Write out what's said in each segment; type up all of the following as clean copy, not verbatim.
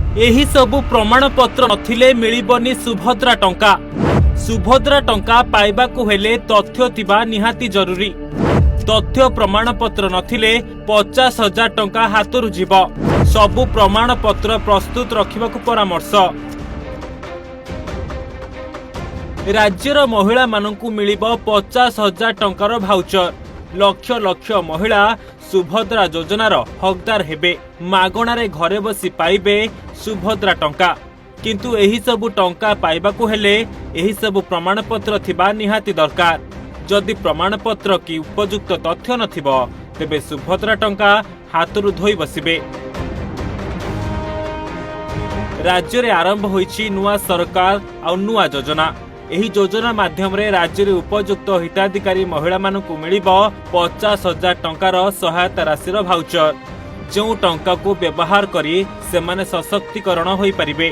एही सबु प्रमाण पत्र नथिले मिलिबनी सुभद्रा टंका। सुभद्रा टंका पाइबाकु हेले तथ्य थिबा निहाती जरूरी। तथ्य प्रमाण पत्र नथिले 50,000 टंका हातरु जीव। सबु प्रमाण पत्र प्रस्तुत रखिबाकु परामर्श। राज्यर महिला मानकु मिलिबो 50,000 टंकार भाउचर। लक्ष लक्ष महिला सुभद्रा योजनार हकदार हेबे। मागणारे घरे बसी पाइबे सुभद्रा टंका। किंतु एही सबु टंका पाइबाकु हेले एही सबु प्रमाण पत्र थिबा निहाती दरकार। जदि प्रमाण पत्र की उपयुक्त तथ्य नथिबो तेबे सुभद्रा टंका हातरु धोई बसिबे। राज्य रे आरंभ होईछि नुआ सरकार आ नुआ योजना। एही योजना माध्यम रे राज्य रे उपयुक्त हिताधिकारी महिला मानकु मिलिबो 50,000 टंकार सहायता राशि भाउचर। जो टंका को व्यवहार करी सेमाने सशक्तिकरण होई परिबे।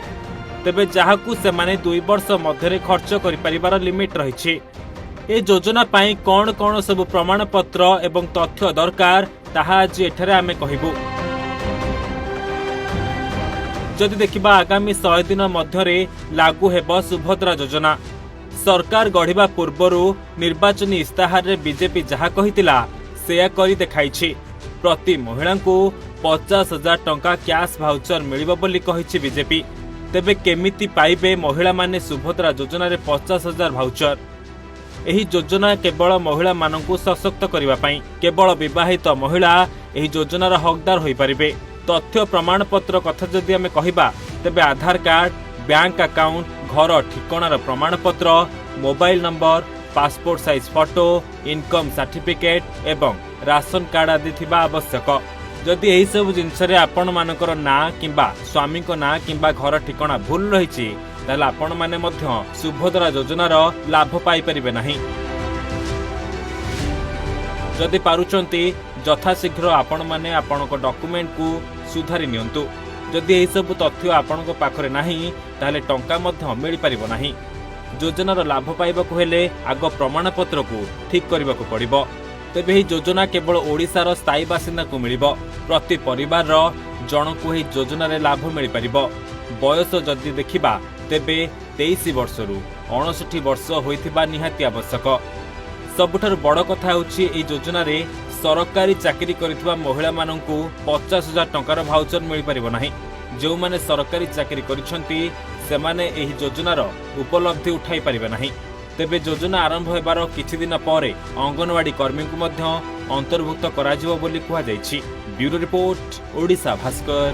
तेबे जाहाकु सेमाने 2 वर्ष मध्यरे खर्च करि परिबार लिमिट रहिछि। ए योजना पाई कोन कोन सब प्रमाण पत्र एवं तथ्य दरकार ताहा आज एठारे आमे कहिबु। जदि देखिबा आगामी 100 दिन मध्यरे लागू हेबो सुभद्रा योजना। सरकार गढ़िबा पूर्वरु निर्वाचनी इस्ताहार रे बीजेपी जहा कहितिला सेया करी देखाइछि। प्रति महिला को 50,000 टंका कैश भाउचर मिलिबो बोली कहिछि बीजेपी। तेबे केमिति पाइबे महिला माने सुभद्रा योजना रे 50,000 भाउचर। एही योजना केवल महिला मानकु सशक्त करिबा पई। केवल विवाहित महिला एही योजनार हकदार होई परिबे। तथ्य प्रमाण पत्र कथा जदि आमे कहिबा तेबे आधार कार्ड, बैंक अकाउंट, घर ठिकानार प्रमाण पत्र, mobile number, passport size photo, income certificate एवं राशन कार्ड आदि थिबा आवश्यक। जदि एही सब जिनस रे आपण मानकर ना किंबा स्वामी को ना किंबा घर ठिकाना भूल रहिछि ताले आपण माने मध्य सुभद्रा योजनार लाभ पाई परिबे नाही। जदि पारुचंती यथाशीघ्र आपण माने आपणक डॉक्यूमेंट को सुधारी नियंतु। जदि एही सब तथ्य आपणक पाखरे नाही ताले टंका मध्य मिली परिबो नाही। योजनार लाभ पाइबाकु हेले आग प्रमाण पत्र को ठीक करिबाकु पड़िबो। तेबे एही योजना केवल ओडिशार स्थायी बासिंदा को मिलिबो। प्रति परिवार जनकु एही योजना रे लाभ मिली परिबो। बयस जदि देखिबा तेबे 23 वर्षरु 59 वर्ष होइथिबा निहाती आवश्यक। सबुठारु बड़ कथा होछि एही योजना रे सरकारी चाकरी करिथिबा महिला माननकु 50,000 टंकार भाउचर मिली परिबो नाही। जो माने सरकारी चाकरी करिसंती सेमाने एही योजनार उपलब्धि उठाई परिबे नाही। तेबे योजना आरंभ हेबार किछि दिन परे अंगनवाड़ी कर्मी को मध्य अंतर्भुक्त कराजिबो बोली कुहा जायछि। Bureau report, Odisha Bhaskar.